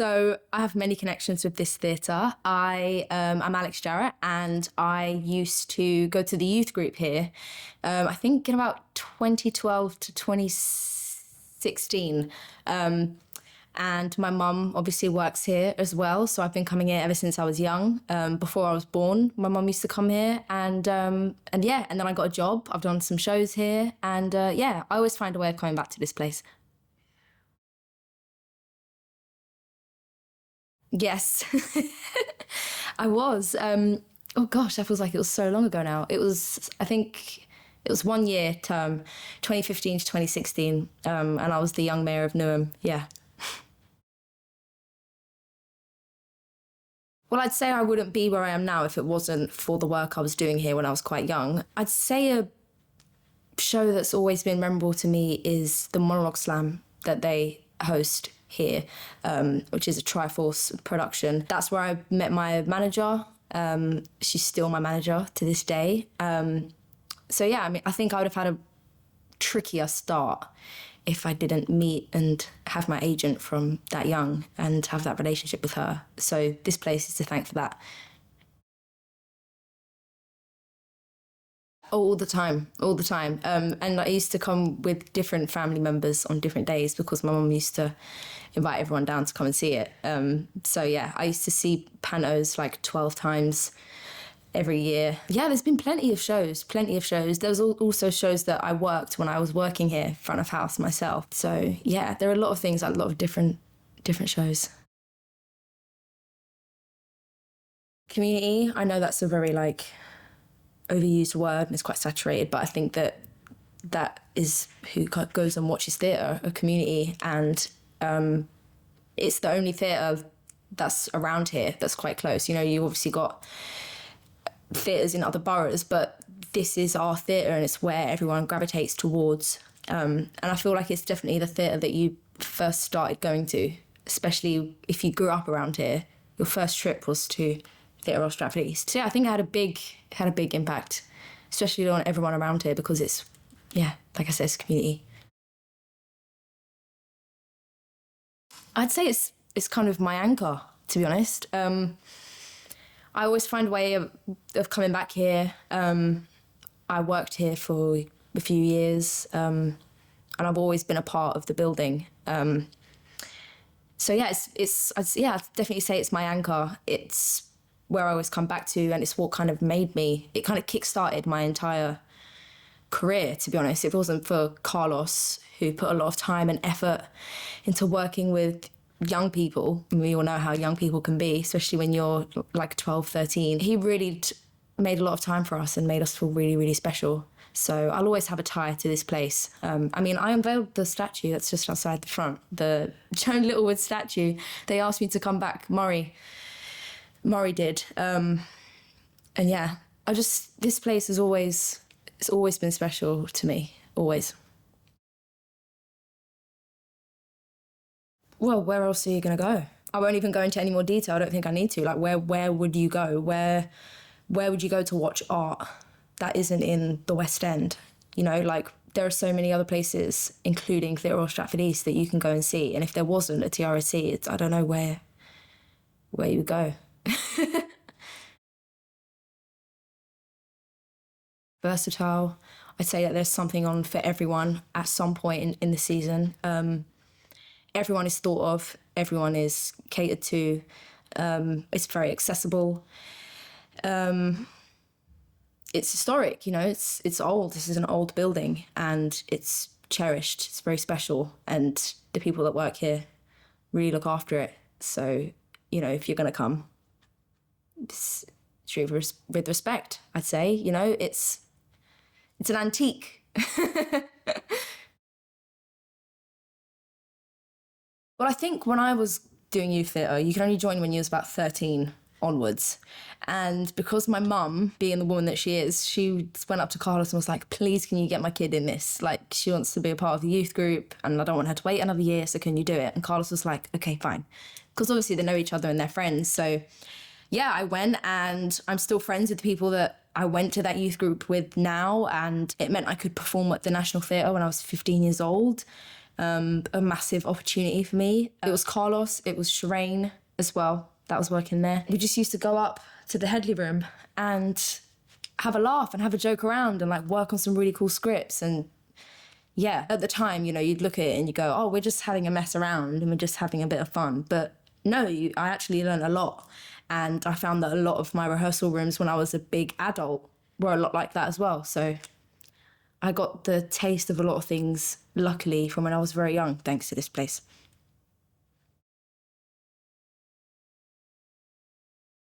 So I have many connections with this theatre. I'm Alex Jarrett, and I used to go to the youth group here, I think in about 2012 to 2016. And my mum obviously works here as well, so I've been coming here ever since I was young. Before I was born, my mum used to come here, and then I got a job. I've done some shows here, and I always find a way of coming back to this place. Yes, I was. Oh gosh, that feels like it was so long ago now. I think it was 1 year term, 2015 to 2016, and I was the young mayor of Newham. Yeah. Well, I'd say I wouldn't be where I am now if it wasn't for the work I was doing here when I was quite young. I'd say a show that's always been memorable to me is the Monologue Slam that they host here, which is a Triforce production. That's where I met my manager. She's still my manager to this day. I think I would have had a trickier start if I didn't meet and have my agent from that young and have that relationship with her. So this place is to thank for that. All the time. And I used to come with different family members on different days because my mum used to invite everyone down to come and see it. I used to see pantos like 12 times every year. Yeah, there's been plenty of shows. There was also shows that I worked when I was working here, front of house myself. So yeah, there are a lot of things, like a lot of different shows. Community, I know that's a very overused word and it's quite saturated, but I think that is who goes and watches theatre, a community, and it's the only theatre that's around here that's quite close. You know, you obviously got theatres in other boroughs, but this is our theatre and it's where everyone gravitates towards. And I feel like it's definitely the theatre that you first started going to, especially if you grew up around here. Your first trip was to Theatre of Stratford East. So yeah, I think it had a big impact, especially on everyone around here because it's, like I said, it's a community. I'd say it's kind of my anchor, to be honest. I always find a way of coming back here. I worked here for a few years, and I've always been a part of the building. I'd definitely say it's my anchor. It's where I always come back to, and it's what kind of made me. It kind of kick-started my entire career, to be honest. If it wasn't for Carlos, who put a lot of time and effort into working with young people, and we all know how young people can be, especially when you're like 12, 13. He really made a lot of time for us and made us feel really, really special. So I'll always have a tie to this place. I unveiled the statue that's just outside the front, the Joan Littlewood statue. They asked me to come back. Murray did. This place it's always been special to me, always. Well, where else are you going to go? I won't even go into any more detail. I don't think I need to. Like, where would you go? Where would you go to watch art that isn't in the West End? You know, like, there are so many other places, including Theatre of Stratford East, that you can go and see. And if there wasn't a TRSC, I don't know where you would go. Versatile. I'd say that there's something on for everyone at some point in the season. Everyone is thought of, everyone is catered to, it's very accessible. It's historic, you know, it's old. This is an old building and it's cherished, it's very special, and the people that work here really look after it. So, you know, if you're going to come, it's treated with respect, I'd say. You know, it's an antique. Well, I think when I was doing youth theatre, you can only join when you was about 13 onwards. And because my mum, being the woman that she is, she went up to Carlos and was like, please, can you get my kid in this? Like, she wants to be a part of the youth group and I don't want her to wait another year, so can you do it? And Carlos was like, okay, fine. Because obviously they know each other and they're friends. So yeah, I went, and I'm still friends with the people that I went to that youth group with now, and it meant I could perform at the National Theatre when I was 15 years old. a massive opportunity for me. It was Carlos, it was Shireen as well that was working there. We just used to go up to the Headley room and have a laugh and have a joke around and like work on some really cool scripts. And yeah, at the time, you know, you'd look at it and you go, oh, we're just having a mess around and we're just having a bit of fun. But no, I actually learned a lot. And I found that a lot of my rehearsal rooms when I was a big adult were a lot like that as well. So I got the taste of a lot of things, luckily, from when I was very young, thanks to this place.